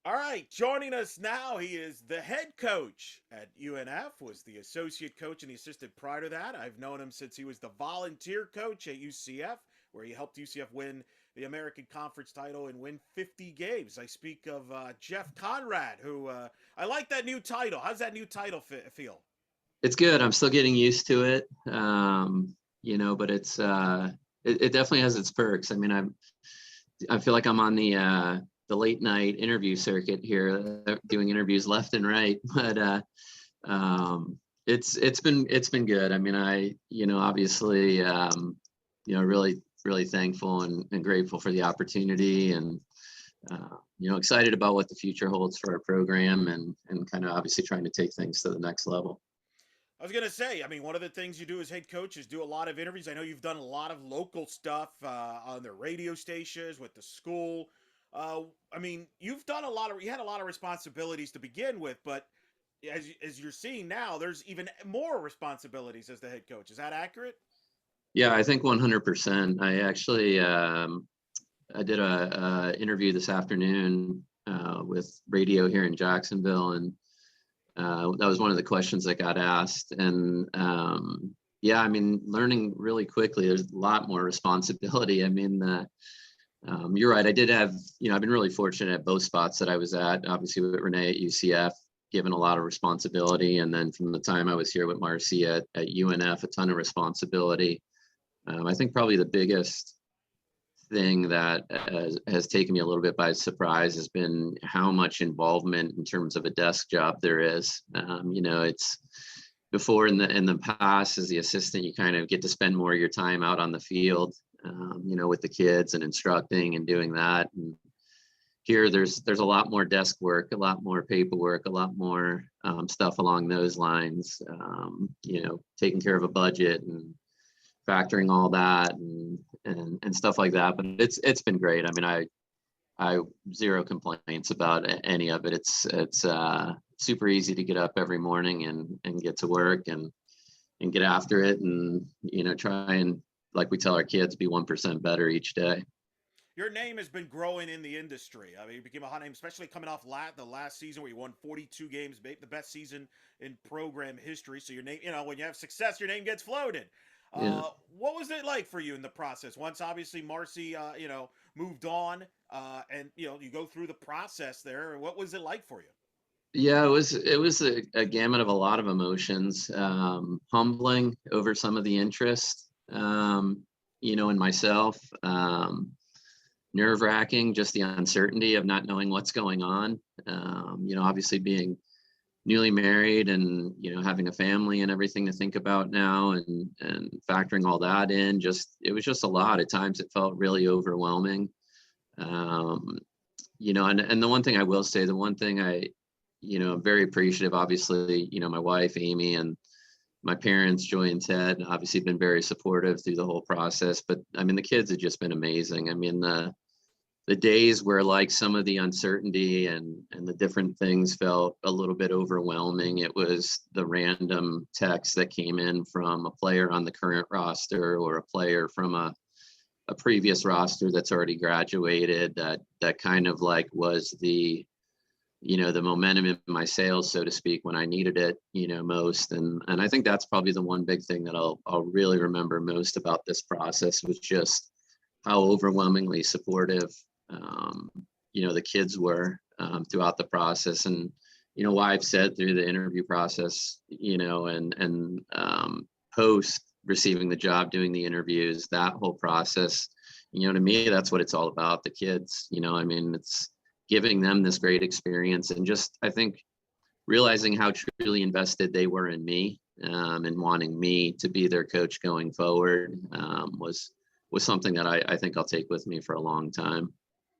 All right, joining us now, he is the head coach at UNF, was the associate coach and the assistant prior to that. I've known him since he was the volunteer coach at UCF, where he helped UCF win the American Conference title and win 50 games. I speak of Jeff Conrad, who I like that new title. How's that new title feel? It's good. I'm still getting used to it. But it definitely has its perks. I mean, I feel like I'm on the late night interview circuit here, doing interviews left and right. But it's been good. I mean, obviously, really thankful and grateful for the opportunity, and excited about what the future holds for our program, and kind of obviously trying to take things to the next level. I was gonna say, I mean, one of the things you do as head coach is do a lot of interviews. I know you've done a lot of local stuff on the radio stations with the school. I mean, you had a lot of responsibilities to begin with, but as you're seeing now, there's even more responsibilities as the head coach. Is that accurate? Yeah, I think 100%. I actually I did a interview this afternoon with radio here in Jacksonville, and that was one of the questions that got asked. And yeah, I mean, learning really quickly, there's a lot more responsibility. I mean, you're right. I did have, I've been really fortunate at both spots that I was at, obviously with Renee at UCF, given a lot of responsibility. And then from the time I was here with Marcy at UNF, a ton of responsibility. I think probably the biggest thing that has taken me a little bit by surprise has been how much involvement in terms of a desk job there is. It's before in the past as the assistant, you kind of get to spend more of your time out on the field, with the kids and instructing and doing that. And here there's a lot more desk work, a lot more paperwork, a lot more stuff along those lines, taking care of a budget and factoring all that and stuff like that. But it's been great. I mean, I zero complaints about any of it. It's super easy to get up every morning and get to work and get after it, and try and, like we tell our kids, be 1% better each day. Your name has been growing in the industry. I mean, you became a hot name, especially coming off the last season where you won 42 games, the best season in program history. So your name, when you have success, your name gets floated. Yeah. What was it like for you in the process? Once obviously Marcy, moved on, and you go through the process there. What was it like for you? Yeah, it was a gamut of a lot of emotions, humbling over some of the interest, in myself, nerve wracking, just the uncertainty of not knowing what's going on. Obviously being newly married and, having a family and everything to think about now, and factoring all that in, it was just a lot. At times it felt really overwhelming. And the one thing I will say, the one thing I'm very appreciative, obviously, my wife, Amy, and my parents, Joy and Ted, obviously been very supportive through the whole process. But I mean, the kids have just been amazing. I mean, the days where, like, some of the uncertainty and the different things felt a little bit overwhelming, it was the random text that came in from a player on the current roster or a player from a previous roster that's already graduated, that kind of like was the momentum in my sales, so to speak, when I needed it, most. And I think that's probably the one big thing that I'll really remember most about this process, was just how overwhelmingly supportive, the kids were, throughout the process. And, why I've said through the interview process, and post receiving the job, doing the interviews, that whole process, to me, that's what it's all about. The kids, I mean, it's giving them this great experience, and just, I think, realizing how truly invested they were in me, and wanting me to be their coach going forward, was something that I think I'll take with me for a long time.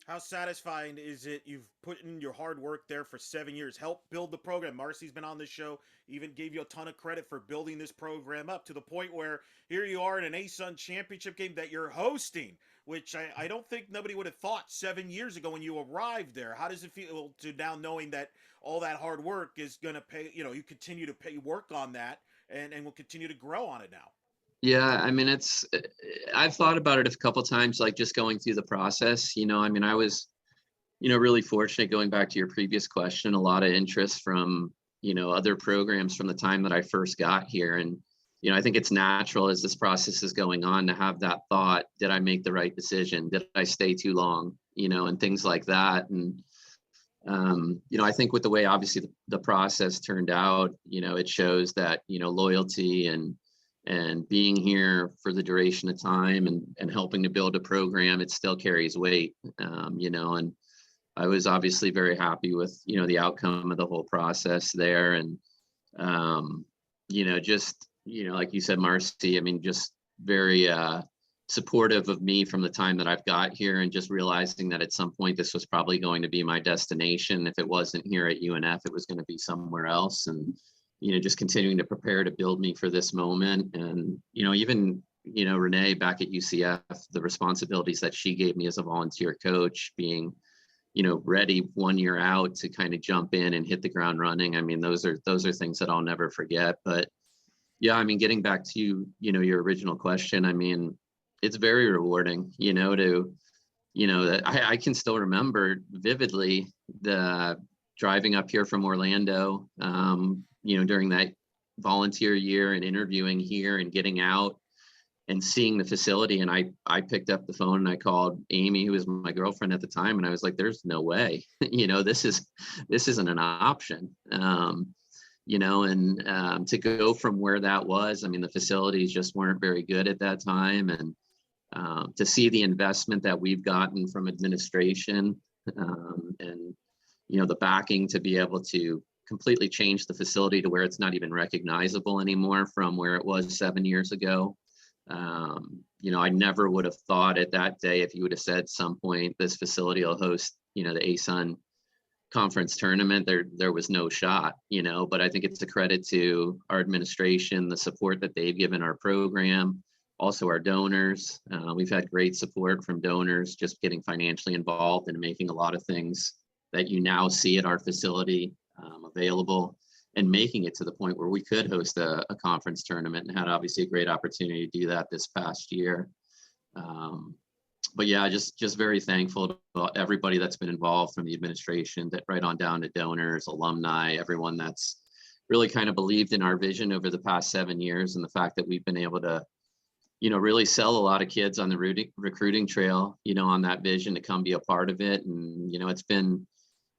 How satisfying is it? You've put in your hard work there for 7 years, helped build the program. Marcy's been on the show, even gave you a ton of credit for building this program up to the point where here you are in an ASUN championship game that you're hosting, which I don't think nobody would have thought 7 years ago when you arrived there. How does it feel to now knowing that all that hard work is going to pay, you continue to pay work on that, and will continue to grow on it now? Yeah, I mean, I've thought about it a couple times, like just going through the process. I mean, I was really fortunate, going back to your previous question, a lot of interest from, other programs from the time that I first got here. And, I think it's natural as this process is going on to have that thought, did I make the right decision? Did I stay too long? And things like that. And, I think with the way obviously the process turned out, it shows that, loyalty and being here for the duration of time and helping to build a program, it still carries weight, and I was obviously very happy with, the outcome of the whole process there. And, just, like you said, Marcy, I mean, just very supportive of me from the time that I've got here, and just realizing that at some point this was probably going to be my destination. If it wasn't here at UNF, it was going to be somewhere else. And, just continuing to prepare to build me for this moment. And, even, Renee back at UCF, the responsibilities that she gave me as a volunteer coach, being, ready 1 year out to kind of jump in and hit the ground running. I mean, those are things that I'll never forget. But yeah, I mean, getting back to, your original question, I mean, it's very rewarding, that I can still remember vividly the driving up here from Orlando, during that volunteer year and interviewing here and getting out and seeing the facility. And I picked up the phone and I called Amy, who was my girlfriend at the time. And I was like, there's no way, this isn't an option. To go from where that was, I mean, the facilities just weren't very good at that time. And to see the investment that we've gotten from administration, and, the backing to be able to completely change the facility to where it's not even recognizable anymore from where it was 7 years ago. I never would have thought at that day, if you would have said some point this facility will host, the ASUN conference tournament, there was no shot, but I think it's a credit to our administration, the support that they've given our program, also our donors. We've had great support from donors, just getting financially involved and making a lot of things that you now see at our facility available, and making it to the point where we could host a conference tournament, and had obviously a great opportunity to do that this past year. But yeah, just very thankful to everybody that's been involved, from the administration that right on down to donors, alumni, everyone that's really kind of believed in our vision over the past 7 years, and the fact that we've been able to, really sell a lot of kids on the recruiting trail, on that vision to come be a part of it. And, it's been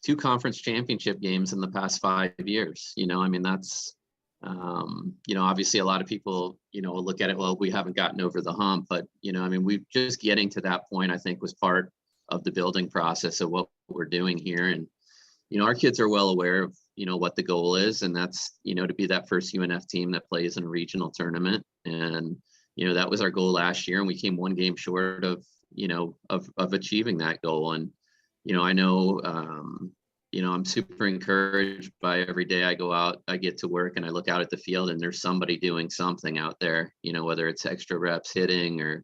2 conference championship games in the past 5 years. I mean, that's, obviously a lot of people, will look at it, well, we haven't gotten over the hump, but, I mean, we've just getting to that point, I think, was part of the building process of what we're doing here. And, our kids are well aware of, what the goal is, and that's, to be that first UNF team that plays in a regional tournament. And, that was our goal last year, and we came 1 game short of, of achieving that goal. And, I know, I'm super encouraged by every day I go out, I get to work and I look out at the field and there's somebody doing something out there, whether it's extra reps hitting or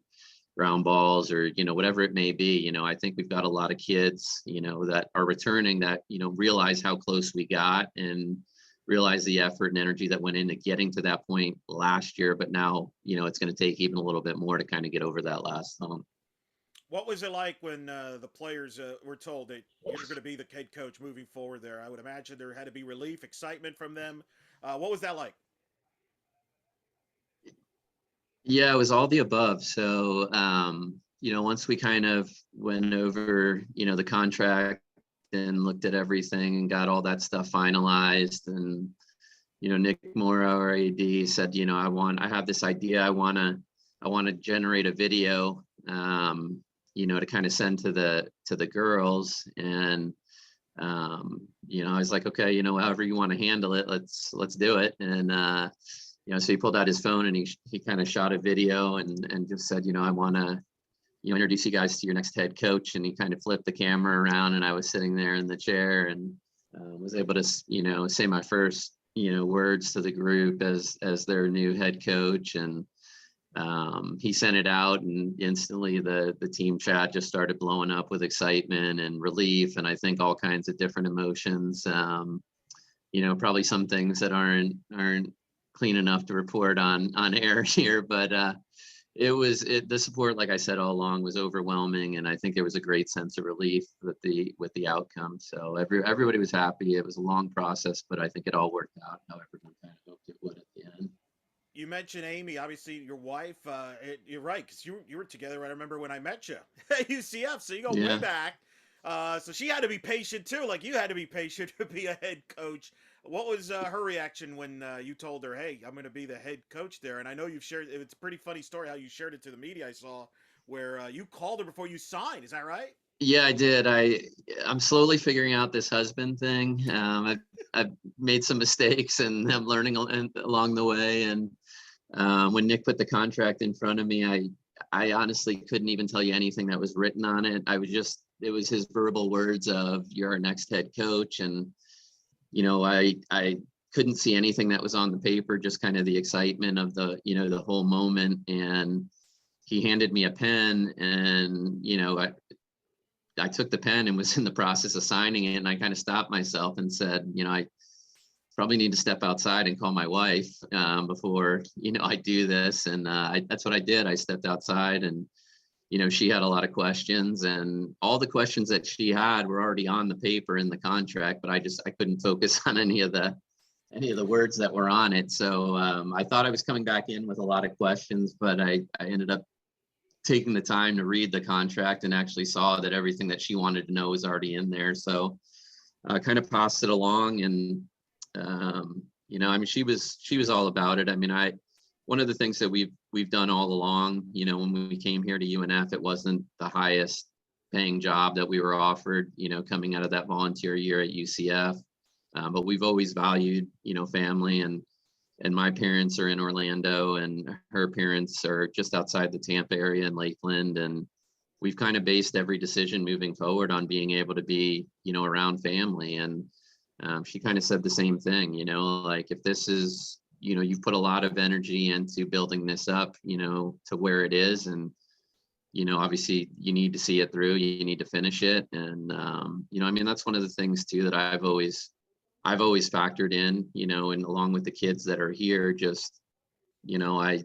ground balls or, whatever it may be. I think we've got a lot of kids, that are returning that, realize how close we got and realize the effort and energy that went into getting to that point last year. But now, it's going to take even a little bit more to kind of get over that last hump. What was it like when the players were told that you're going to be the head coach moving forward there? I would imagine there had to be relief, excitement from them. What was that like? Yeah, it was all the above. So, once we kind of went over, the contract and looked at everything and got all that stuff finalized, and, Nick Mora, our AD, said, I have this idea. I want to generate a video, to kind of send to the girls. And, I was like, okay, however you want to handle it, let's do it. And, so he pulled out his phone and he kind of shot a video and just said, I want to, introduce you guys to your next head coach. And he kind of flipped the camera around, and I was sitting there in the chair and was able to, say my first, words to the group as their new head coach. And he sent it out, and instantly the team chat just started blowing up with excitement and relief, and I think all kinds of different emotions. Probably some things that aren't clean enough to report on air here, but The support, like I said all along, was overwhelming, and I think there was a great sense of relief with the outcome. So everybody was happy. It was a long process, but I think it all worked out how everyone kind of hoped it would at the end. You mentioned Amy, obviously your wife. You're right, because you were together. I remember when I met you at UCF, so you go way Yeah. back. So she had to be patient too, like you had to be patient to be a head coach. What was her reaction when you told her, "Hey, I'm going to be the head coach there"? And I know you've shared. It's a pretty funny story how you shared it to the media. I saw where you called her before you signed. Is that right? Yeah, I did. I'm slowly figuring out this husband thing. I've made some mistakes, and I'm learning along the way. And when Nick put the contract in front of me, I honestly couldn't even tell you anything that was written on it. It was his verbal words of, "You're our next head coach." And, I couldn't see anything that was on the paper, just kind of the excitement of the whole moment. And he handed me a pen, and, I took the pen and was in the process of signing it. And I kind of stopped myself and said, I probably need to step outside and call my wife before, I do this. And that's what I did. I stepped outside, and, she had a lot of questions, and all the questions that she had were already on the paper in the contract, but I couldn't focus on any of the words that were on it. So I thought I was coming back in with a lot of questions, but I ended up taking the time to read the contract and actually saw that everything that she wanted to know was already in there. So kind of passed it along. And she was all about it. I mean, one of the things that we've done all along, when we came here to UNF, it wasn't the highest paying job that we were offered, coming out of that volunteer year at UCF. But we've always valued, family, and my parents are in Orlando, and her parents are just outside the Tampa area in Lakeland. And we've kind of based every decision moving forward on being able to be, around family. And she kind of said the same thing, like, if this is, you've put a lot of energy into building this up, to where it is. And, obviously you need to see it through, you need to finish it. And, that's one of the things too, that I've always factored in, and along with the kids that are here, just, I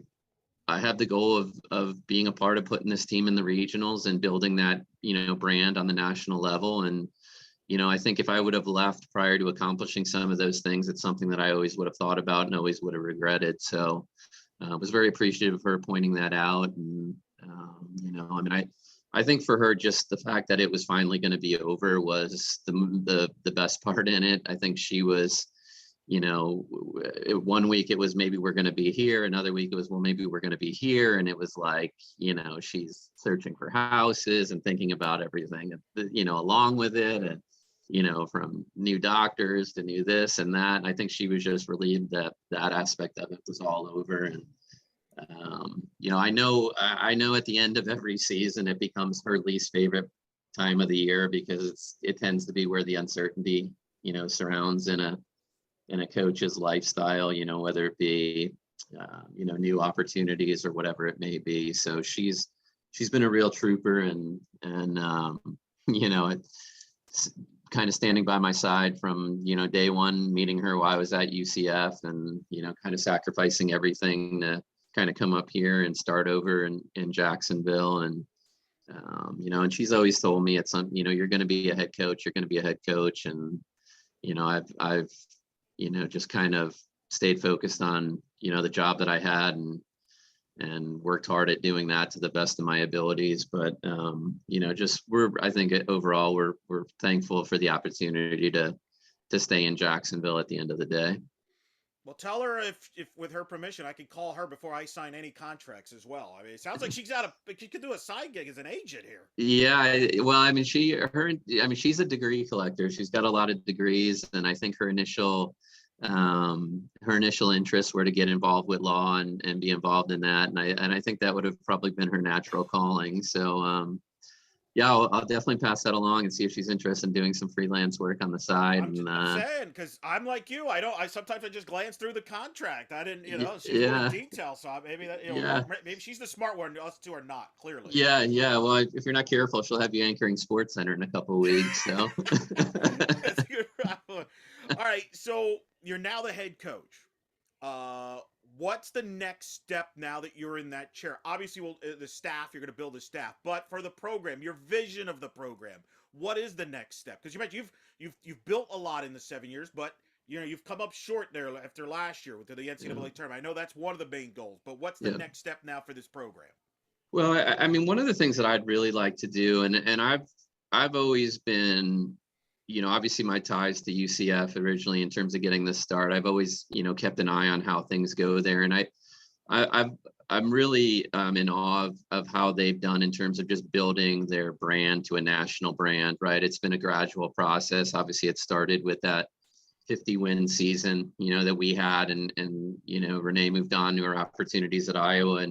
have the goal of being a part of putting this team in the regionals and building that, brand on the national level. And, I think if I would have left prior to accomplishing some of those things, it's something that I always would have thought about and always would have regretted. So I was very appreciative of her pointing that out. And, I think for her, just the fact that it was finally going to be over was the best part in it. I think she was, 1 week it was, maybe we're going to be here. Another week it was, well, maybe we're going to be here. And it was like, she's searching for houses and thinking about everything, along with it. And, from new doctors to new this and that. And I think she was just relieved that that aspect of it was all over. And, I know at the end of every season, it becomes her least favorite time of the year, because it tends to be where the uncertainty, surrounds in a coach's lifestyle, whether it be, new opportunities or whatever it may be. So she's been a real trooper, and it's kind of standing by my side from, day one, meeting her while I was at UCF, and, kind of sacrificing everything to kind of come up here and start over in Jacksonville. And, and she's always told me, it's, you're going to be a head coach, you're going to be a head coach. And, I've, just kind of stayed focused on, the job that I had, and worked hard at doing that to the best of my abilities. But, I think overall, we're thankful for the opportunity to stay in Jacksonville at the end of the day. Well, tell her if with her permission, I can call her before I sign any contracts as well. I mean, it sounds like she could do a side gig as an agent here. Yeah, well, I mean, she's a degree collector. She's got a lot of degrees, and I think her initial interests were to get involved with law and be involved in that. And I think that would have probably been her natural calling. So, yeah, I'll definitely pass that along and see if she's interested in doing some freelance work on the side. I'm saying, because I'm like you. Sometimes I just glance through the contract. I didn't, she's more in yeah, detail. So maybe that, yeah, maybe she's the smart one. Us two are not, clearly. yeah. Well, if you're not careful, she'll have you anchoring Sports Center in a couple of weeks. So, That's a good problem. All right. So you're now the head coach. what's the next step now that you're in that chair? Obviously, well, the staff, you're going to build the staff, but for the program, your vision of the program, what is the next step? Because you mentioned you've built a lot in the 7 years, but you've come up short there after last year with the NCAA Yeah. tournament. I know that's one of the main goals, but what's the Yeah. next step now for this program? Well, I mean, one of the things that I'd really like to do, and I've always been, obviously my ties to UCF originally in terms of getting this start. I've always, kept an eye on how things go there, and I'm really in awe of how they've done in terms of just building their brand to a national brand. Right, it's been a gradual process. Obviously, it started with that 50-win season, that we had, and Renee moved on to her opportunities at Iowa,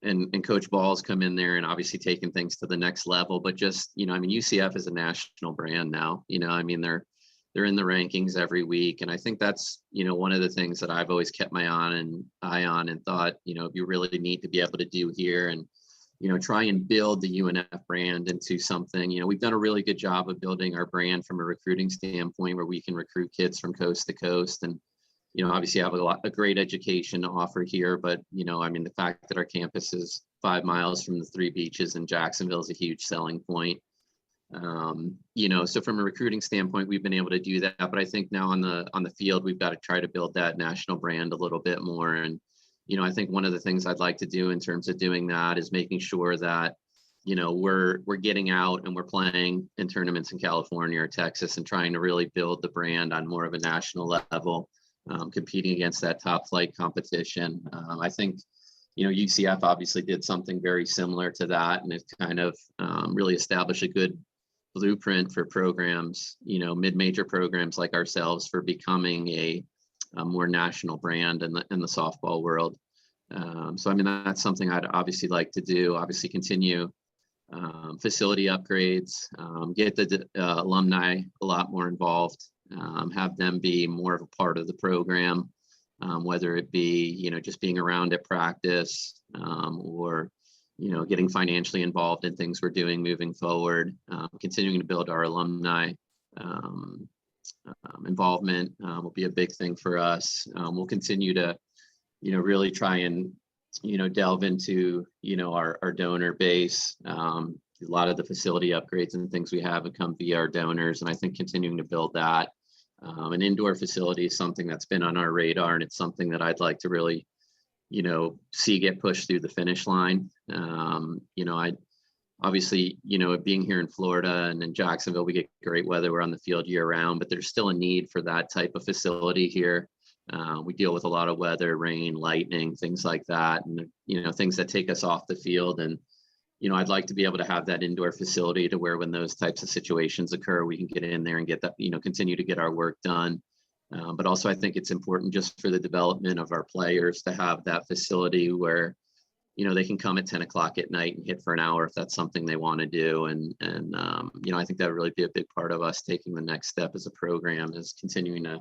and Coach Ball's come in there and obviously taken things to the next level. But just, I mean, UCF is a national brand now. I mean, they're in the rankings every week, and I think that's one of the things that I've always kept my eye on and thought, you really need to be able to do here, and try and build the UNF brand into something. We've done a really good job of building our brand from a recruiting standpoint, where we can recruit kids from coast to coast, and obviously have a great education to offer here. But I mean, the fact that our campus is 5 miles from the 3 beaches in Jacksonville is a huge selling point. So from a recruiting standpoint, we've been able to do that. But I think now on the field, we've got to try to build that national brand a little bit more. And I think one of the things I'd like to do in terms of doing that is making sure that we're getting out and we're playing in tournaments in California or Texas and trying to really build the brand on more of a national level. Competing against that top flight competition. I think, UCF obviously did something very similar to that, and it's kind of really established a good blueprint for programs, mid-major programs like ourselves, for becoming a more national brand in the softball world. So, I mean, that's something I'd obviously like to do, obviously continue facility upgrades, get the alumni a lot more involved, have them be more of a part of the program, whether it be, just being around at practice, or, getting financially involved in things we're doing moving forward, continuing to build our alumni involvement will be a big thing for us. We'll continue to, really try and, delve into, our donor base. A lot of the facility upgrades and things we have come via our donors, and I think continuing to build that. An indoor facility is something that's been on our radar, and it's something that I'd like to really, see get pushed through the finish line. I obviously, being here in Florida and in Jacksonville, we get great weather. We're on the field year round, but there's still a need for that type of facility here. We deal with a lot of weather, rain, lightning, things like that, and things that take us off the field. And I'd like to be able to have that indoor facility to where when those types of situations occur, we can get in there and get that, continue to get our work done. But also, I think it's important just for the development of our players to have that facility where, they can come at 10 o'clock at night and hit for an hour if that's something they want to do. And I think that would really be a big part of us taking the next step as a program, is continuing to,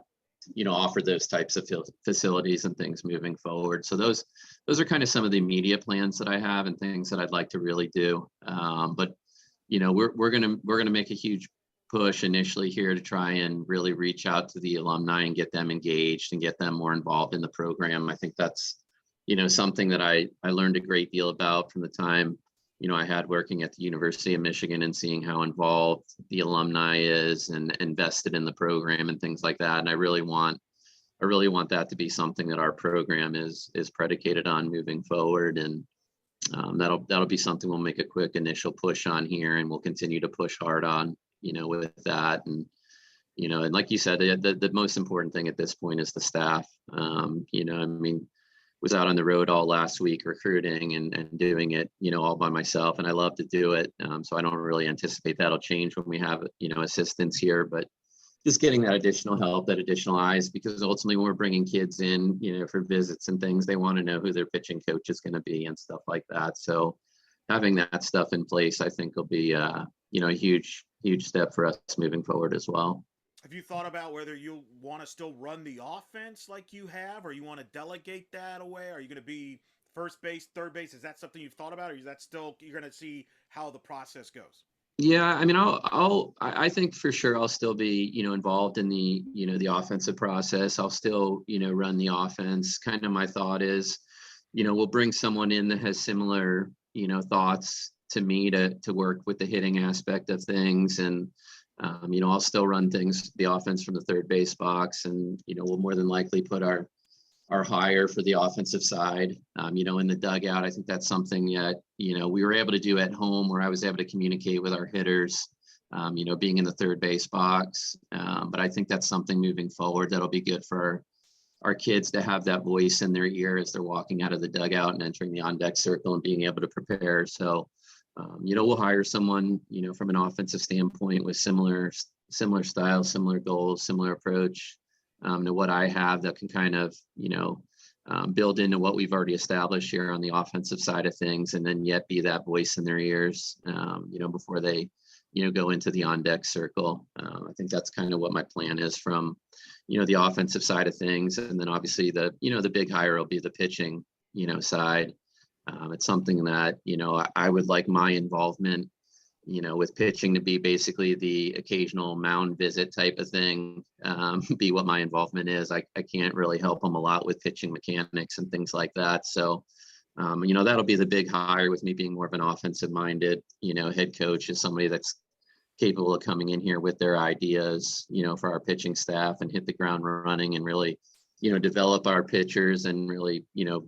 offer those types of facilities and things moving forward. So those are kind of some of the immediate plans that I have and things that I'd like to really do. But we're gonna make a huge push initially here to try and really reach out to the alumni and get them engaged and get them more involved in the program. I think that's something that I learned a great deal about from the time I had working at the University of Michigan, and seeing how involved the alumni is and invested in the program and things like that. And I really want that to be something that our program is predicated on moving forward. And that'll be something we'll make a quick initial push on here, and we'll continue to push hard on, with that. And, and like you said, the most important thing at this point is the staff. I mean, was out on the road all last week recruiting and doing it, all by myself, and I love to do it. So I don't really anticipate that'll change when we have, assistants here, but just getting that additional help, that additional eyes, because ultimately when we're bringing kids in, for visits and things, they want to know who their pitching coach is going to be and stuff like that. So having that stuff in place, I think will be, a huge step for us moving forward as well. Have you thought about whether you want to still run the offense like you have, or you want to delegate that away? Are you going to be first base, third base? Is that something you've thought about, or is that still, you're going to see how the process goes? Yeah, I mean, I think for sure I'll still be, involved in the offensive process. I'll still, run the offense. Kind of my thought is, we'll bring someone in that has similar, thoughts to me to work with the hitting aspect of things. And, I'll still run the offense from the third base box, and, we'll more than likely put our hire for the offensive side, in the dugout. I think that's something that, we were able to do at home, where I was able to communicate with our hitters, being in the third base box. But I think that's something moving forward that'll be good for our kids to have that voice in their ear as they're walking out of the dugout and entering the on deck circle and being able to prepare. So, we'll hire someone, from an offensive standpoint with similar style, similar goals, similar approach, to what I have, that can kind of, build into what we've already established here on the offensive side of things, and then yet be that voice in their ears, before they, go into the on deck circle. I think that's kind of what my plan is from, the offensive side of things. And then obviously the big hire will be the pitching, side. It's something that, I would like my involvement, with pitching to be basically the occasional mound visit type of thing, be what my involvement is. I can't really help them a lot with pitching mechanics and things like that. So, that'll be the big hire, with me being more of an offensive minded, head coach, is somebody that's capable of coming in here with their ideas, for our pitching staff, and hit the ground running, and really, develop our pitchers, and really,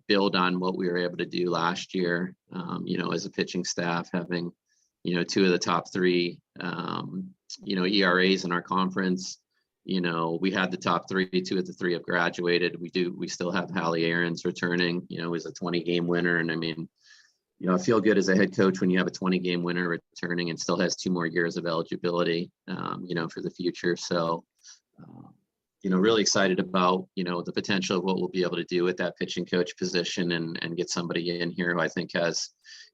build on what we were able to do last year, as a pitching staff, having, two of the top three, ERAs in our conference. We had the top three, two of the three have graduated. We still have Hallie Aarons returning, is a 20-game winner. And I mean, I feel good as a head coach when you have a 20-game winner returning and still has 2 more years of eligibility, for the future. So, really excited about, the potential of what we'll be able to do with that pitching coach position, and get somebody in here who I think has,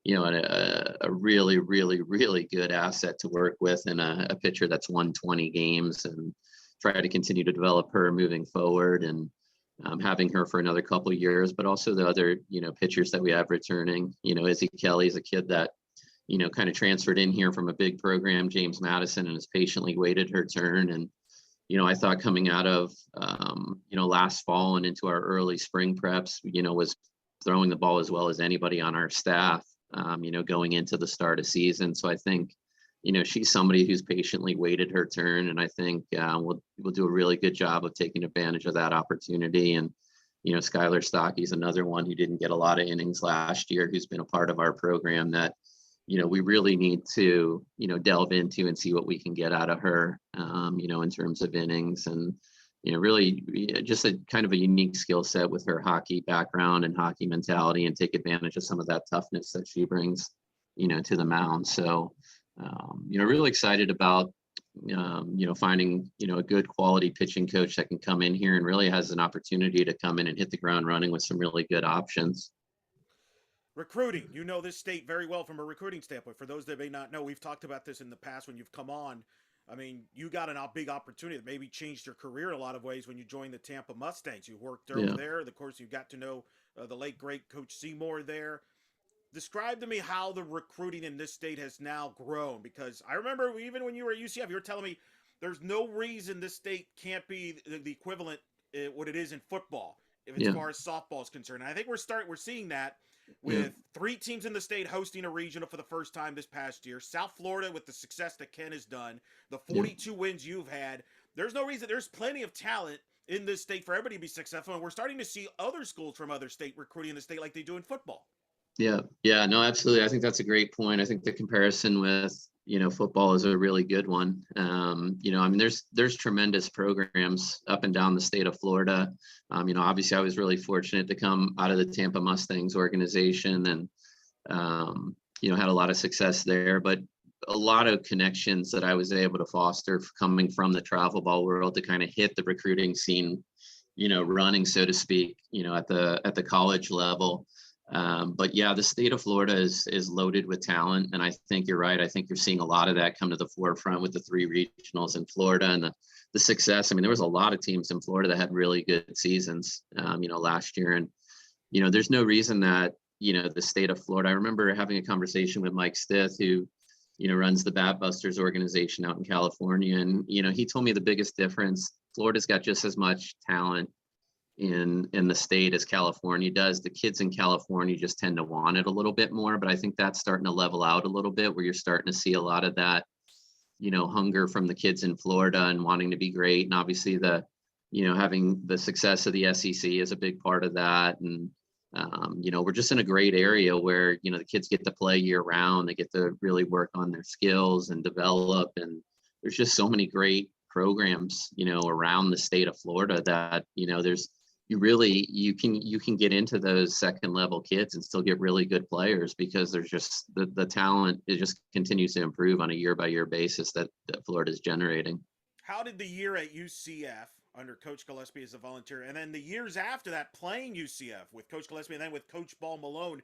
a really, really, really good asset to work with, and a pitcher that's won 20 games, and try to continue to develop her moving forward, and having her for another couple of years. But also the other, pitchers that we have returning. Izzy Kelly's a kid that, kind of transferred in here from a big program, James Madison, and has patiently waited her turn. And I thought coming out of, last fall and into our early spring preps, was throwing the ball as well as anybody on our staff, going into the start of season. So I think, she's somebody who's patiently waited her turn. And I think we'll do a really good job of taking advantage of that opportunity. And, Skylar Stocky's another one who didn't get a lot of innings last year, who's been a part of our program that, we really need to, delve into and see what we can get out of her, in terms of innings. And, really just a kind of a unique skill set with her hockey background and hockey mentality, and take advantage of some of that toughness that she brings, to the mound. So, really excited about, finding, a good quality pitching coach that can come in here and really has an opportunity to come in and hit the ground running with some really good options. Recruiting, you know this state very well from a recruiting standpoint. For those that may not know, we've talked about this in the past when you've come on. I mean, you got a big opportunity that maybe changed your career in a lot of ways when you joined the Tampa Mustangs. You worked over there. Of course, you got to know the late, great Coach Seymour there. Describe to me how the recruiting in this state has now grown, because I remember even when you were at UCF, you were telling me there's no reason this state can't be the equivalent what it is in football, if as far as softball is concerned. And I think we're seeing that with 3 teams in the state hosting a regional for the first time this past year. South Florida, with the success that Ken has done, the 42 wins you've had. There's no reason. There's plenty of talent in this state for everybody to be successful, and we're starting to see other schools from other state recruiting in the state like they do in football. Yeah, no, absolutely. I think that's a great point. I think the comparison with, football is a really good one. I mean, there's tremendous programs up and down the state of Florida. Obviously I was really fortunate to come out of the Tampa Mustangs organization, and, had a lot of success there, but a lot of connections that I was able to foster coming from the travel ball world to kind of hit the recruiting scene, running, so to speak, at the college level. But yeah, the state of Florida is loaded with talent. And I think you're right. I think you're seeing a lot of that come to the forefront with the 3 regionals in Florida, and the success. I mean, there was a lot of teams in Florida that had really good seasons, last year. And, there's no reason that, the state of Florida, I remember having a conversation with Mike Stith, who, runs the Bat Busters organization out in California. And, he told me the biggest difference, Florida's got just as much talent in the state as California does. The kids in California just tend to want it a little bit more, but I think that's starting to level out a little bit, where you're starting to see a lot of that, hunger from the kids in Florida and wanting to be great. And obviously having the success of the SEC is a big part of that. And, we're just in a great area where, the kids get to play year round. They get to really work on their skills and develop. And there's just so many great programs, around the state of Florida that, you can get into those second level kids and still get really good players, because there's just the talent, it just continues to improve on a year by year basis that Florida is generating. How did the year at UCF under Coach Gillespie as a volunteer, and then the years after that playing UCF with Coach Gillespie and then with Coach Ball Malone,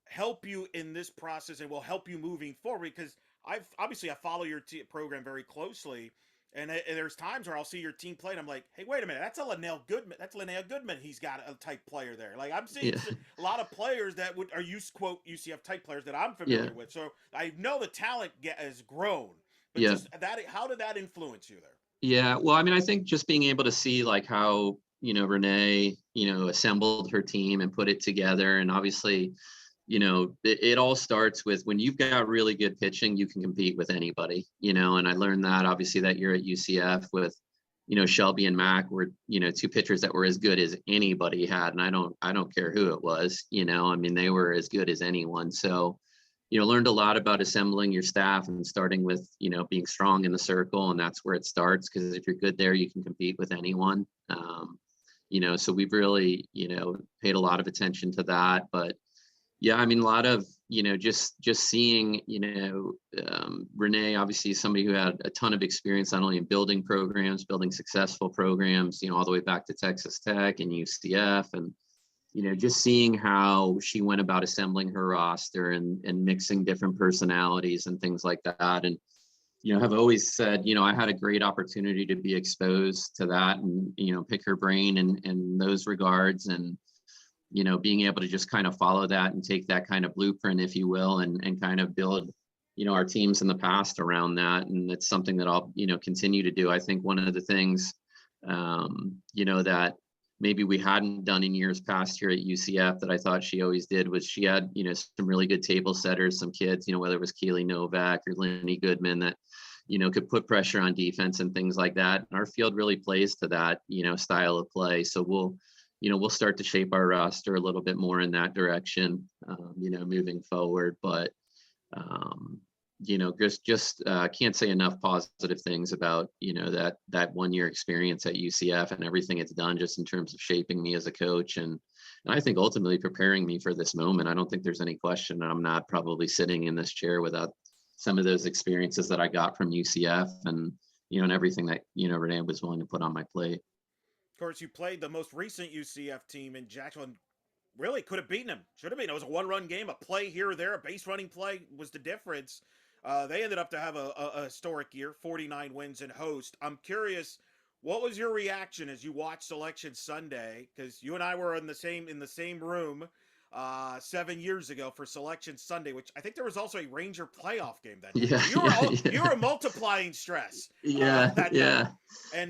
help you in this process and will help you moving forward? Because I follow your program very closely, and there's times where I'll see your team play and I'm like, hey, wait a minute, that's Linnell Goodman. That's Linnell Goodman. He's got a type player there. Like, I'm seeing a lot of players that are quote UCF type players that I'm familiar with. So I know the talent has grown. But just that, how did that influence you there? Yeah, well, I mean, I think just being able to see like how, Renee, assembled her team and put it together. And obviously, it all starts with when you've got really good pitching, you can compete with anybody, and I learned that obviously that year at UCF with, Shelby and Mac were, two pitchers that were as good as anybody had. And I don't care who it was, I mean, they were as good as anyone. So, learned a lot about assembling your staff and starting with, being strong in the circle. And that's where it starts, because if you're good there, you can compete with anyone. So we've really, paid a lot of attention to that. But yeah, I mean, a lot of, just seeing, Renee, obviously somebody who had a ton of experience, not only in building programs, building successful programs, all the way back to Texas Tech and UCF, and, just seeing how she went about assembling her roster and mixing different personalities and things like that. And, have always said, I had a great opportunity to be exposed to that and, pick her brain in those regards. And, being able to just kind of follow that and take that kind of blueprint, if you will, and kind of build, our teams in the past around that. And it's something that I'll, continue to do. I think one of the things, that maybe we hadn't done in years past here at UCF that I thought she always did was she had, some really good table setters, some kids, whether it was Keely Novak or Lenny Goodman that, could put pressure on defense and things like that. And our field really plays to that, style of play. So we'll start to shape our roster a little bit more in that direction, moving forward. But, can't say enough positive things about, that 1 year experience at UCF and everything it's done just in terms of shaping me as a coach. And I think ultimately preparing me for this moment. I don't think there's any question that I'm not probably sitting in this chair without some of those experiences that I got from UCF and, and everything that, Renee was willing to put on my plate. Of course, you played the most recent UCF team in Jacksonville and really could have beaten them. Should have been. It was a one-run game. A play here or there, a base running play was the difference. They ended up to have a historic year, 49 wins and host. I'm curious, what was your reaction as you watched Selection Sunday? Because you and I were in the same room 7 years ago for Selection Sunday, which I think there was also a Ranger playoff game that day. You were multiplying stress. And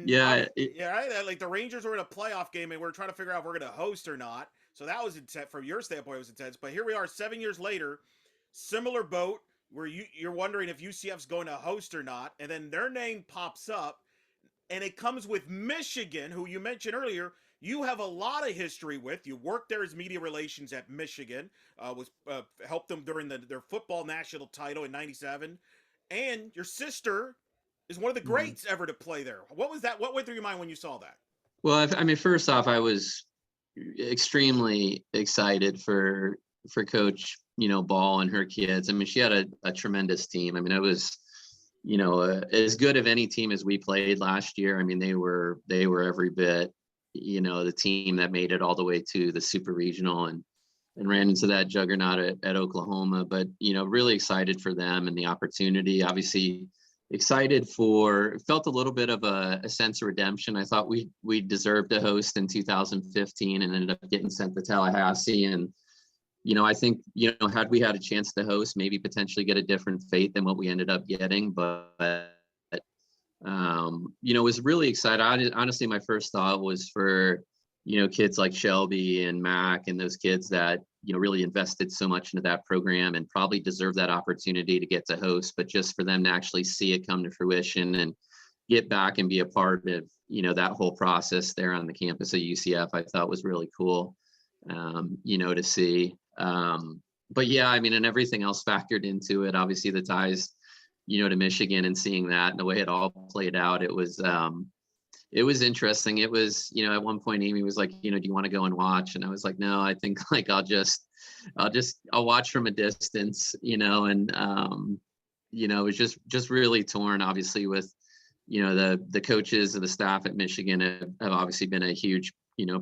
like the Rangers were in a playoff game and we're trying to figure out if we're going to host or not. So that was intense from your standpoint. It was intense, but here we are 7 years later, similar boat where you're wondering if UCF's going to host or not, and then their name pops up, and it comes with Michigan, who you mentioned earlier. You have a lot of history with. You worked there as media relations at Michigan, helped them during their football national title in '97, and your sister is one of the greats ever to play there. What was that? What went through your mind when you saw that? Well, I mean, first off, I was extremely excited for Coach, Ball and her kids. I mean, she had a tremendous team. I mean, it was, as good of any team as we played last year. I mean, they were every bit, the team that made it all the way to the super regional and ran into that juggernaut at Oklahoma. But, really excited for them and the opportunity. Obviously felt a little bit of a sense of redemption. I thought we deserved to host in 2015 and ended up getting sent to Tallahassee. And, I think, had we had a chance to host, maybe potentially get a different fate than what we ended up getting. But, was really excited. Honestly, my first thought was for, kids like Shelby and Mac and those kids that, really invested so much into that program and probably deserve that opportunity to get to host, but just for them to actually see it come to fruition and get back and be a part of, that whole process there on the campus of UCF, I thought was really cool, to see. But yeah, I mean, and everything else factored into it, obviously the ties, to Michigan, and seeing that and the way it all played out, it was interesting. It was, at one point Amy was like, do you want to go and watch? And I was like, no, I think like I'll watch from a distance, and it was just really torn, obviously, with, the coaches and the staff at Michigan have obviously been a huge,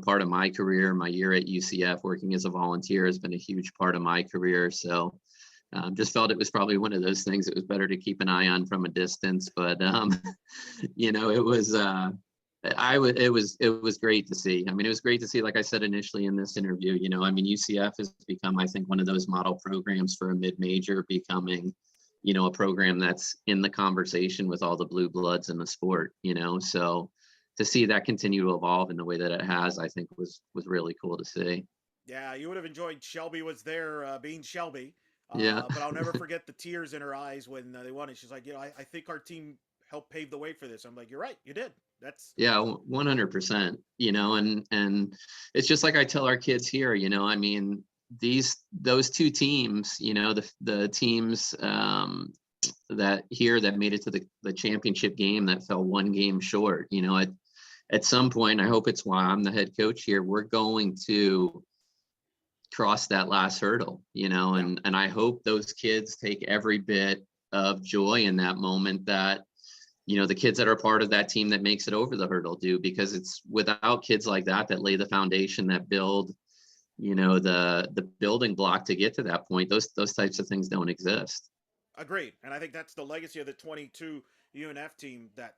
part of my career. My year at UCF working as a volunteer has been a huge part of my career. So just felt it was probably one of those things it was better to keep an eye on from a distance. But, it was, it was great to see. I mean, it was great to see, like I said initially in this interview, UCF has become, I think, one of those model programs for a mid-major, becoming, a program that's in the conversation with all the blue bloods in the sport, so to see that continue to evolve in the way that it has, I think was really cool to see. Yeah, you would have enjoyed Shelby was there, being Shelby. Yeah. But I'll never forget the tears in her eyes when they won it. She's like, I think our team helped pave the way for this. I'm like, you're right, you did. That's Yeah, 100%, and it's just like I tell our kids here, I mean, those two teams, the teams that made it to the championship game that fell one game short, at some point, I hope it's why I'm the head coach here, we're going to cross that last hurdle, and I hope those kids take every bit of joy in that moment that, the kids that are part of that team that makes it over the hurdle do, because it's without kids like that lay the foundation, that build, the building block to get to that point. Those types of things don't exist. agreed. And I think that's the legacy of the 22 UNF team that,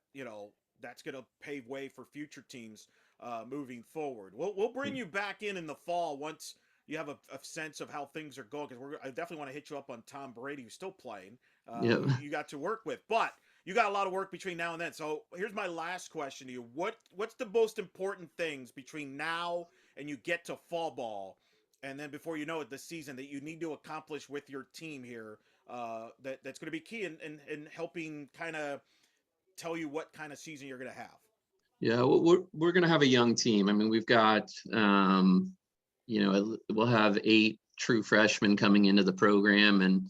that's going to pave way for future teams moving forward. We'll bring you back in the fall once you have a sense of how things are going, because I definitely want to hit you up on Tom Brady, who's still playing, Yeah. who you got to work with. But you got a lot of work between now and then. So here's my last question to you. What's the most important things between now and you get to fall ball, and then before you know it, the season, that you need to accomplish with your team here, that's going to be key in helping kind of tell you what kind of season you're going to have? Yeah, we're going to have a young team. I mean, we've got, we'll have 8 true freshmen coming into the program. And,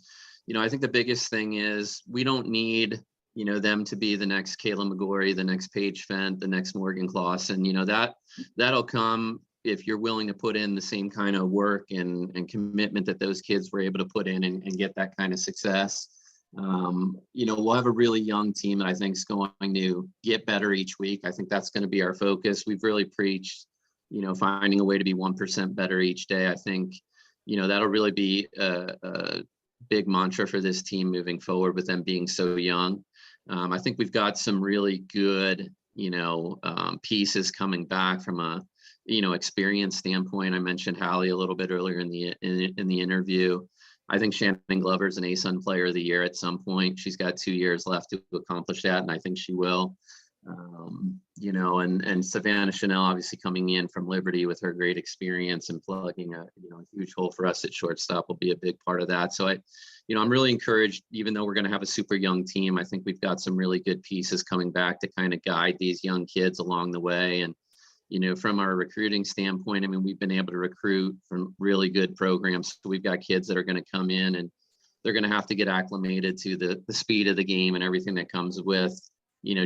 I think the biggest thing is we don't need, them to be the next Kayla McGorry, the next Paige Fent, the next Morgan Clausen. That'll come if you're willing to put in the same kind of work and commitment that those kids were able to put in and get that kind of success. We'll have a really young team that I think is going to get better each week. I think that's going to be our focus. We've really preached, finding a way to be 1% better each day. I think, that'll really be a big mantra for this team moving forward, with them being so young. I think we've got some really good, pieces coming back from a, experience standpoint. I mentioned Hallie a little bit earlier in the interview. I think Shannon Glover's an ASUN Player of the Year at some point. She's got 2 years left to accomplish that, and I think she will. And Savannah Chanel obviously coming in from Liberty with her great experience and plugging a huge hole for us at shortstop will be a big part of that. So I'm really encouraged, even though we're going to have a super young team. I think we've got some really good pieces coming back to kind of guide these young kids along the way. And from our recruiting standpoint, I mean, we've been able to recruit from really good programs. So we've got kids that are going to come in and they're going to have to get acclimated to the speed of the game and everything that comes with,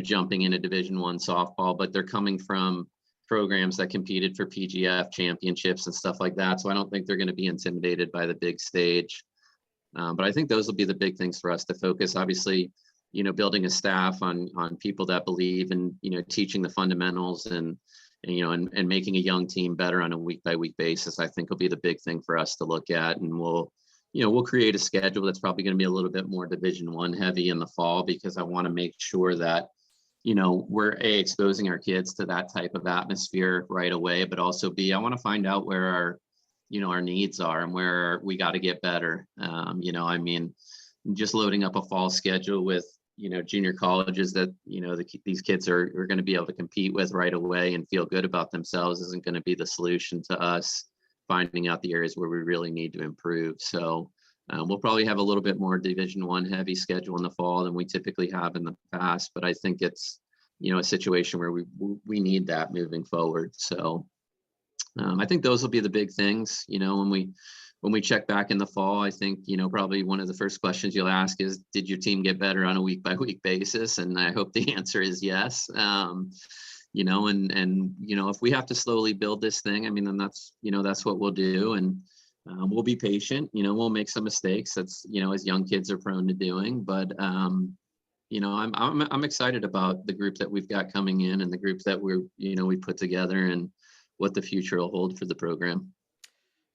jumping into Division I softball, but they're coming from programs that competed for PGF championships and stuff like that. So I don't think they're going to be intimidated by the big stage. But I think those will be the big things for us to focus. Obviously, building a staff on people that believe in, teaching the fundamentals and making a young team better on a week by week basis, I think will be the big thing for us to look at. And we'll create a schedule that's probably going to be a little bit more Division I heavy in the fall, because I want to make sure that, we're exposing our kids to that type of atmosphere right away, but also I want to find out where our, our needs are and where we got to get better. I mean, just loading up a fall schedule with, junior colleges that, these kids are going to be able to compete with right away and feel good about themselves isn't going to be the solution to us finding out the areas where we really need to improve. So we'll probably have a little bit more Division I heavy schedule in the fall than we typically have in the past, but I think it's, a situation where we need that moving forward. So I think those will be the big things, when we check back in the fall. I think, probably one of the first questions you'll ask is, did your team get better on a week by week basis? And I hope the answer is yes. If we have to slowly build this thing, I mean, then that's what we'll do. And we'll be patient, we'll make some mistakes. That's, as young kids are prone to doing, but I'm excited about the group that we've got coming in and the group that we put together and what the future will hold for the program.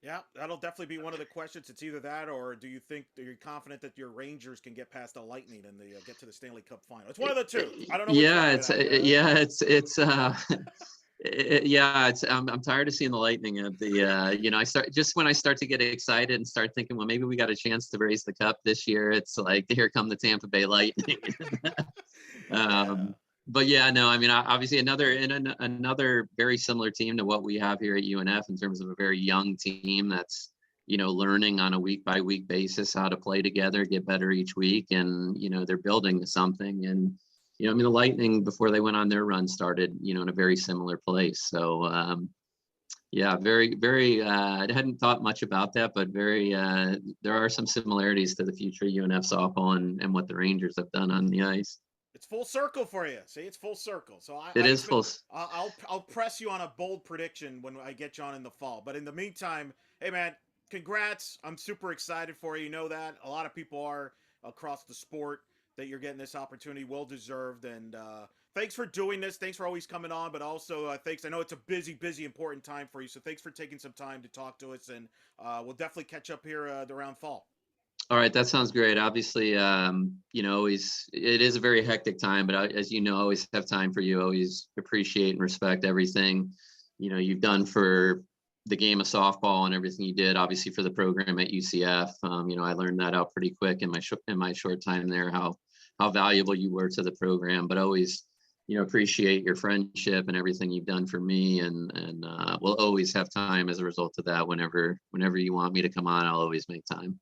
Yeah, that'll definitely be one of the questions. It's either that, or do you think you're confident that your Rangers can get past the Lightning and they get to the Stanley Cup final? It's one of the two. I don't know. I'm tired of seeing the Lightning at the, when I start to get excited and start thinking, well, maybe we got a chance to raise the cup this year. It's like, here come the Tampa Bay Lightning. But yeah, no, I mean, obviously another very similar team to what we have here at UNF in terms of a very young team that's, learning on a week by week basis how to play together, get better each week. And, they're building something. And, I mean, the Lightning, before they went on their run, started, in a very similar place. So, very, very, I hadn't thought much about that, but there are some similarities to the future UNF softball and what the Rangers have done on the ice. It's full circle for you. See, it's full circle. So I'll press you on a bold prediction when I get you on in the fall. But in the meantime, hey man, congrats. I'm super excited for you. You know that a lot of people are across the sport that you're getting this opportunity, well deserved. And thanks for doing this. Thanks for always coming on, but also thanks. I know it's a busy, important time for you. So thanks for taking some time to talk to us, and we'll definitely catch up here around fall. All right, that sounds great. Obviously, it is a very hectic time, but as you know, I always have time for you. Always appreciate and respect everything, you've done for the game of softball and everything you did, obviously for the program at UCF. I learned that out pretty quick in my short time there, how valuable you were to the program, but always, appreciate your friendship and everything you've done for me. And we'll always have time as a result of that. Whenever you want me to come on, I'll always make time.